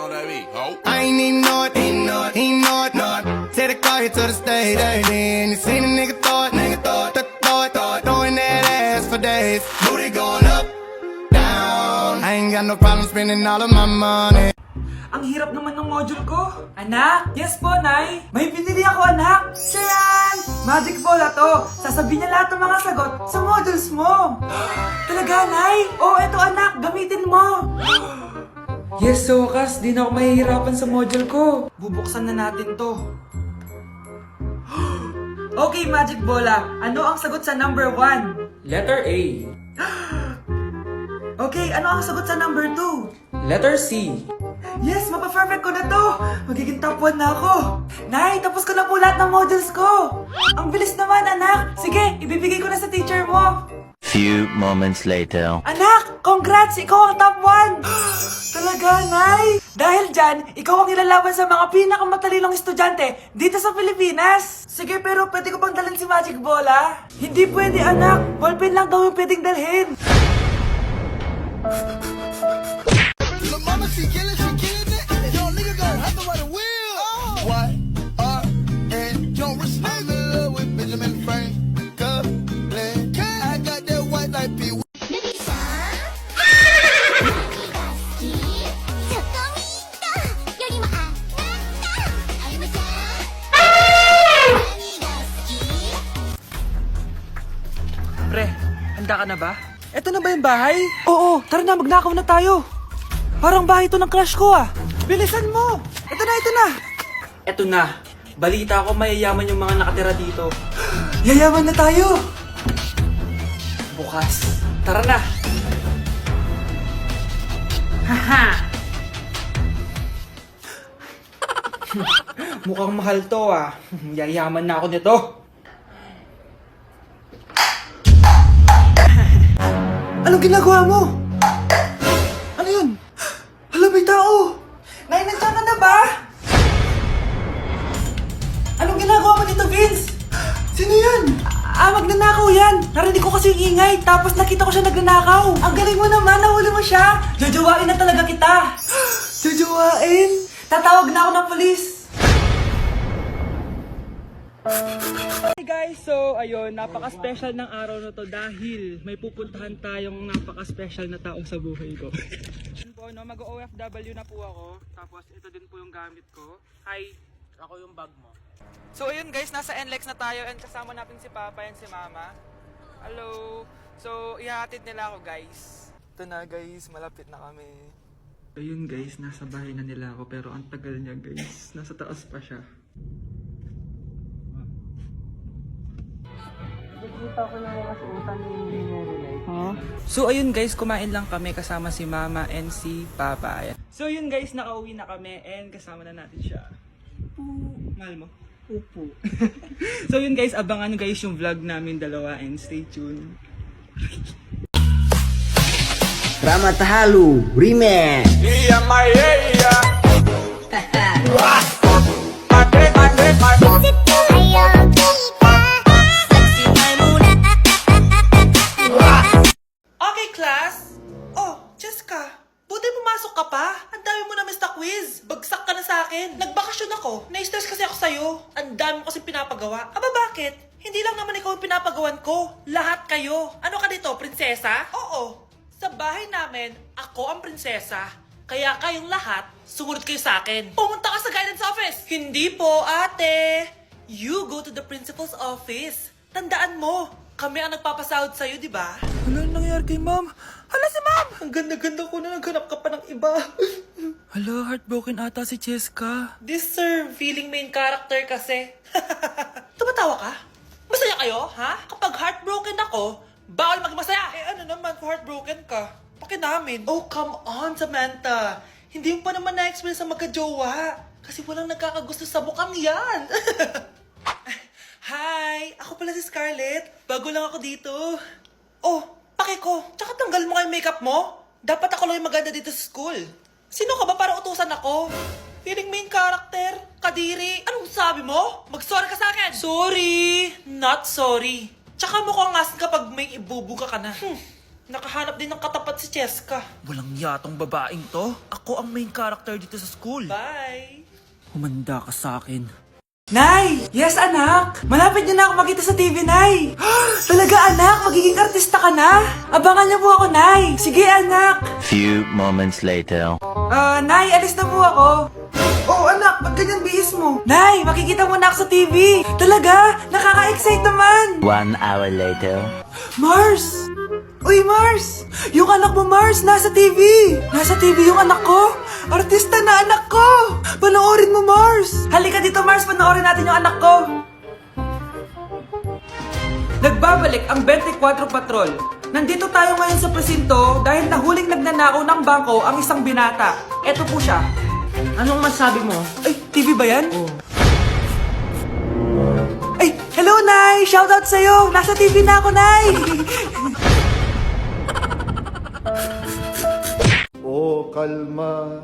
on that beat, ho. I ain't even know it, he know it. Take the car here to the stage, then you seen a nigga throw it, throwing that ass for days. Booty going up, down. I ain't got no problem spending all of my money. Ang hirap naman ng module ko. Anak? Yes po, Nay. May binili ako, anak. Siya yan! Magic Bola to. Sasabihin niya lahat ng mga sagot sa modules mo. Talaga, Nay? Oo, eto anak. Gamitin mo. Yes, so wakas. Di na ako mahihirapan sa module ko. Bubuksan na natin to. Okay, Magic Bola. Ano ang sagot sa number 1? Letter A. Okay, ano ang sagot sa number 2? Letter C. Yes, mapa-perfect ko na to! Magiging top 1 na ako! Nay, tapos ko na po lahat ng modules ko! Ang bilis naman, anak! Sige, ibibigay ko na sa teacher mo! Few moments later. Anak! Congrats! Ikaw ang top 1! Talaga, Nay! Dahil dyan, ikaw ang ilalaban sa mga pinakamatalinong estudyante dito sa Pilipinas! Sige, pero pwede ko bang dalhin si Magic Bola? Hindi pwede, anak! Ballpen lang daw yung pwedeng dalhin! Lil' mama, she killin' it. Yo, nigga gon' have to ride a wheel. Y-R-N, don't respect me with Benjamin Franklin. I got that white like Pee Wee. Pre, handa ka na ba? Eto na ba yung bahay? Oo, tara na, magnakaw na tayo. Parang bahay to ng crush ko ah. Bilisan mo! Ito na, ito na! Eto na. Balita ko mayayaman yung mga nakatira dito. Yayaman na tayo! Bukas. Tara na! Haha! Mukhang mahal to ah. Yayaman na ako nito. Anong ginagawa mo? Ano yun? Hala, may tao! Nay, nandiyan ka na ba? Anong ginagawa mo dito, Vince? Sino yan? Magnanakaw yan! Narinig ko kasi yung ingay, tapos nakita ko siya nagnanakaw. Ang galing mo naman, nahuli mo siya! Jojowain na talaga kita! Jojowain? Tatawag na ako ng polis! Hey guys, so ayun, napaka-special ng araw na to dahil may pupuntahan tayong napaka-special na tao sa buhay ko. Yun po, no, mag-OFW na po ako, tapos ito din po yung gamit ko. Hi! Ako yung bag mo. So ayun guys, nasa NLEX na tayo and kasama natin si Papa and si Mama. Hello! So ihahatid nila ako guys. Ito na guys, malapit na kami. Ayun guys, nasa bahay na nila ako pero ang tagal niya guys. Nasa taas pa siya. Nakita ko yung mga suotan ni Relay. Huh? So ayun guys, kumain lang kami kasama si Mama and si Papa. Ayan. So yun guys, nakauwi na kami and kasama na natin siya. Mahal mo? Upo. So yun guys, abangan guys yung vlog namin dalawa and stay tuned. Ramat Halu Remix. Okay class? Oh, Jessica, buti pumasok ka pa. Ang dami mo na miss na quiz. Bagsak ka na sa akin. Nagbakasyon ako. Na-stress kasi ako sa'yo. Ang dami mo kasi pinapagawa. Aba bakit? Hindi lang naman ikaw yung pinapagawan ko. Lahat kayo. Ano ka dito, prinsesa? Oo. Sa bahay namin, ako ang prinsesa. Kaya kayong lahat, sumunod kayo sa akin. Pumunta ka sa guidance office. Hindi po, ate. You go to the principal's office. Tandaan mo, kami ang nagpapasahod sa'yo, di ba? Ano nangyari kay ma'am? Hala si ma'am! Ang ganda-ganda ko na naghanap ka pa ng iba. Hala, heartbroken ata si Cheska. This sir, feeling main character kasi. Tumatawa ka? Masaya kayo, ha? Kapag heartbroken ako, bawal maging masaya. Eh ano naman kung heartbroken ka? Pakinamin. Oh, come on, Samantha. Hindi mo pa naman na-experience sa magka-jowa. Kasi walang nagkakagusto sa mukhang yan. Hi! Ako pala si Scarlett. Bago lang ako dito. Oh, pake ko. Tsaka tanggal mo nga yung makeup mo. Dapat ako lang yung maganda dito sa school. Sino ka ba para utusan ako? Feeling main character? Kadiri? Anong sabi mo? Mag-sorry ka sa akin! Sorry! Not sorry. Tsaka mukhang asin kapag may ibubuga ka na. Nakahanap din ng katapat si Cheska. Walang yatong babaeng to. Ako ang main character dito sa school. Bye! Humanda ka sa akin. Nay! Yes, anak! Malapit niyo na ako makita sa TV, Nay! Talaga, anak? Magiging artista ka na? Abangan niyo po ako, Nay! Sige, anak! Few moments later. Nay, alis na po ako. Oh, anak, ba't ganyan bihis mo? Nay, makikita mo na ako sa TV! Talaga? Nakaka-excite naman! 1 hour later. Mars! Uy, Mars! Yung anak mo, Mars, nasa TV! Nasa TV yung anak ko! Artista na anak ko! Panoorin mo, Mars! Halika dito, Mars, panoorin natin yung anak ko! Nagbabalik ang 24 Patrol. Nandito tayo ngayon sa presinto dahil nahuling nagnanakaw ng bangko ang isang binata. Eto po siya. Anong masabi mo? Ay, TV ba yan? Ay, hello, Nay! Shoutout sa'yo! Nasa TV na ako, Nay! O kalma,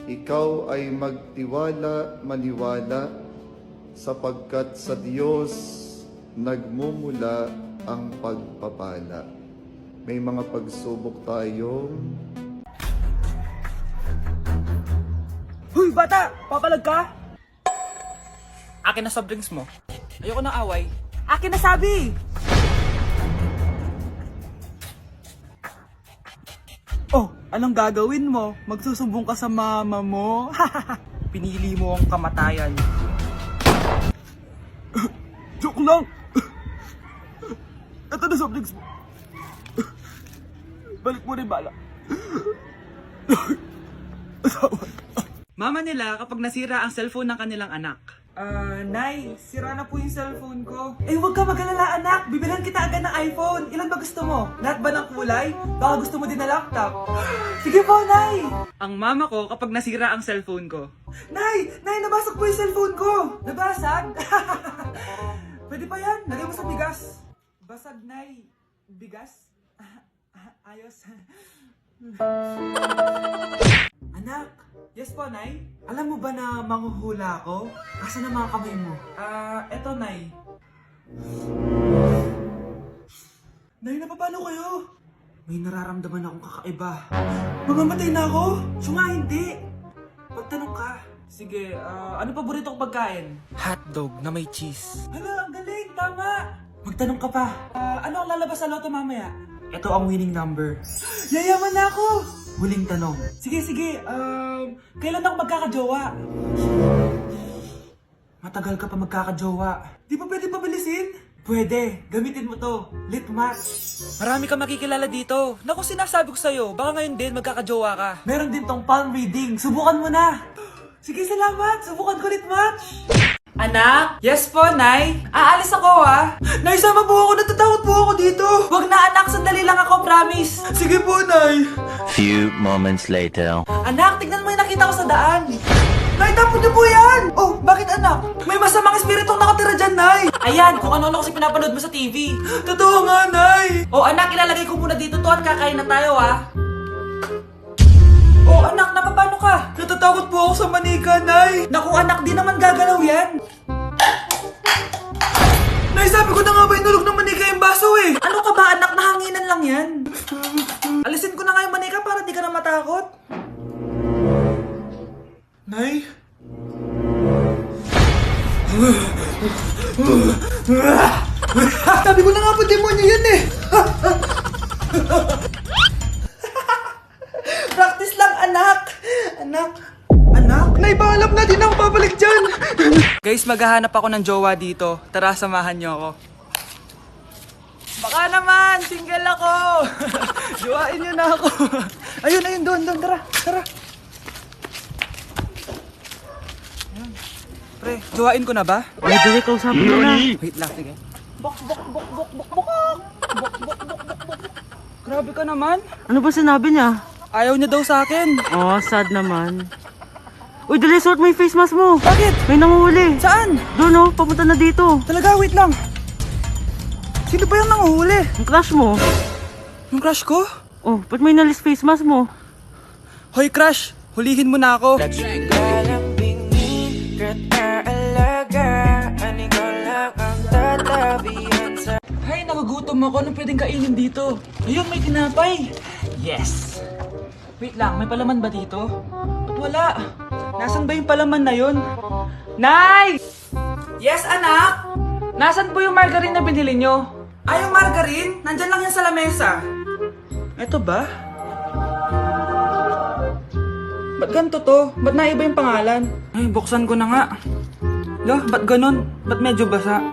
ikaw ay magtiwala, maniwala, sapagkat sa Diyos nagmumula ang pagpapala. May mga pagsubok tayong Huy, bata! Papalag ka? Akin na soft drinks mo. Ayoko ng away. Akin na sabi! Oh, anong gagawin mo? Magsusumbong ka sa mama mo? Pinili mo ang kamatayan. Joke lang! Ito na soft drinks mo. Balik mo rin bala. Mama nila kapag nasira ang cellphone ng kanilang anak. Nay, sira na po yung cellphone ko. Eh, huwag ka mag-alala, anak. Bibilhan kita agad ng iPhone. Ilan ba gusto mo? Lahat ba ng kulay? Baka gusto mo din na laptop. Sige po, Nay. Ang mama ko kapag nasira ang cellphone ko. Nay, nabasag po yung cellphone ko. Nabasag? Pwede pa yan. Lagay mo sa bigas. Basag, Nay. Bigas? Ayos. Anak, yes po, Nay? Alam mo ba na manghuhula ako? Asan ang mga kamay mo? Eto, Nay. Nay, napapalo kayo? May nararamdaman akong kakaiba. Mamamatay na ako? Suma, hindi. Pagtanong ka. Sige, ano paborito kong pagkain? Hotdog na may cheese. Hala, ang galing, tama! Magtanong ka pa. Ano ang lalabas sa loto mamaya? Ito ang winning number. Yayaman na ako! Huling tanong. Sige, kailan ako magkakajowa? Matagal ka pa magkakajowa. Di ba pwede pabilisin? Pwede. Gamitin mo to. Lit match. Marami ka makikilala dito. Naku, sinasabi ko sa'yo, baka ngayon din magkakajowa ka. Meron din tong palm reading. Subukan mo na. Sige, salamat. Subukan ko lit match. Anak? Yes po, Nay. Aalis ako, ah. Nay, sama po ako. Natatakot po ako dito. Wag na, anak. Sandali lang ako, promise. Sige po, Nay. Few moments later. Anak, tignan mo yung nakita ko sa daan. Nay, tapon niyo po yan! Oh, bakit anak? May masamang espiritong nakatira dyan, Nay! Ayan, kung ano-ano kasi pinapanood mo sa TV. Totoo nga, Nay! Oh, anak, ilalagay ko muna dito to at kakain na tayo, ah. Oh, anak, napapano ka? Natatakot po ako sa manika, Nay. Naku, anak, di naman gagalaw yan. Nay, sabi ko na nga ba inulog ng manika yung baso, eh. Ano ka ba, anak? Nahanginan lang yan. Alisin ko na nga yung manika para di ka na matakot. Nay? Sabi ko na nga po, demonyo yan eh! Practice lang, anak! Anak? Nay, paalam na din ako babalik dyan! Guys, maghahanap ako ng jowa dito. Tara, samahan niyo ako. Baka naman, single ako! Jowain niyo na ako. Ayun, doon, tara. Pre, jowain ko na ba? Ay, dali, kausapin mo na. Wait lang, sige. Bok. Grabe ka naman. Ano ba sinabi niya? Ayaw niya daw sa akin. Oh, sad naman. Uy, dali, suot mo yung face mask mo. Bakit? May nanguhuli. Saan? Doon, oh, papunta na dito. Talaga, wait lang. Sino ba yung nanguhuli? Ang crush mo. Yung crush ko? Oh, ba't may nalis face mask mo? Hoy, crush! Hulihin mo na ako. Ay, naku nagugutom ako. Anong pwedeng kainin dito? Ayun, may tinapay. Yes! Wait lang, may palaman ba dito? Ba't wala? Nasaan ba yung palaman na yun? Nay! Yes, anak? Nasaan po yung margarine na binili nyo? Ay, yung margarine? Nandyan lang yan sa lamesa. Eto ba? Ba't ganito to? Ba't naiba yung pangalan? Ay, buksan ko na nga. Lo, ba't ganun? Ba't medyo basa?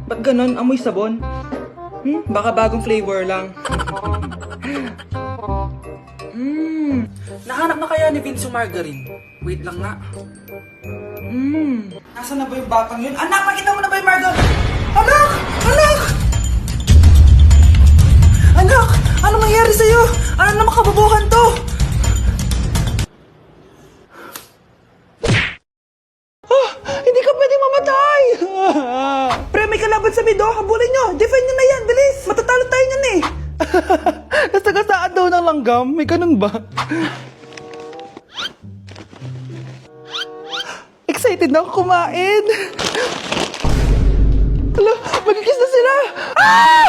Ba't ganun? Amoy sabon? Baka bagong flavor lang. Nahanap na kaya ni Vince yung margarine? Wait lang nga. Nasaan na ba yung batang yun? Anak, nakita mo na ba yung margarine? Anak! Anak! Anak! Ano mangyari sa'yo? Ano naman kababuhan to? Hindi ka pwedeng mamatay! Pre, may kalaban sa mid, oh. Habulin nyo! Defend nyo na yan! Bilis! Matatalo tayo nyan eh! Nasagasaan daw ng langgam? May ganun ba? Excited na ako kumain! Hala, magkikis na sila! Ah!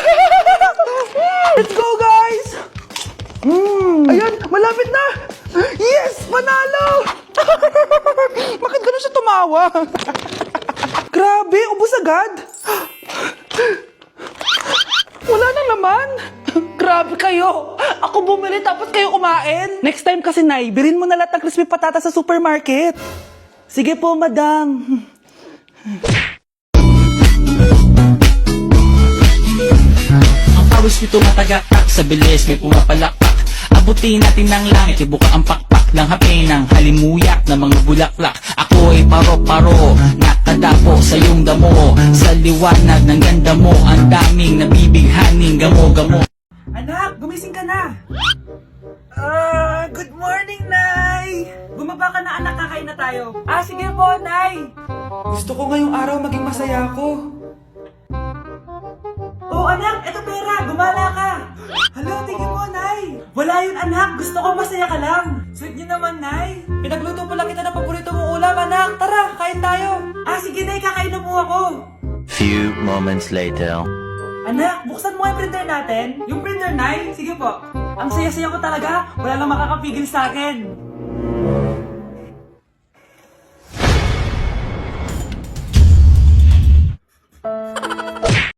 Let's go, guys! Ayan, malapit na! Yes! Manalo! Bakit gano'n siya tumawa? Grabe, ubos agad! Wala na naman! Grabe kayo! Ako bumili tapos kayo kumain! Next time kasi, Nay, bilhin mo na lahat ng crispy patata sa supermarket! Sige po, madam! Ang pawis nito matagakak, sa bilis may pumapalakpak. Abutin natin ng langit, ibuka ang pakpak lang hapin ng halimuyak na mga bulaklak. Ako ay paro-paro, nakadapo sa iyong damo. Sa liwanag ng ganda mo, ang daming nabibighaning gamo-gamo. Anak, gumising ka na! Good morning, Nay! Bumaba ka na, anak, kakain na tayo. Sige po, Nay! Gusto ko ngayong araw maging masaya ako. Oh, anak, eto pera, gumala ka! Hala, tingin mo, Nay! Wala yun, anak, gusto ko masaya ka lang. Sweet niyo naman, Nay. Pinagluto pala kita ng paborito mong ulam, anak. Tara, kain tayo. Sige, Nay, kakain na po ako. Few moments later. Anak, buksan mo yung printer natin. Yung printer, Nay? Sige po. Ang saya-saya ko talaga. Wala lang makakapigil sa akin.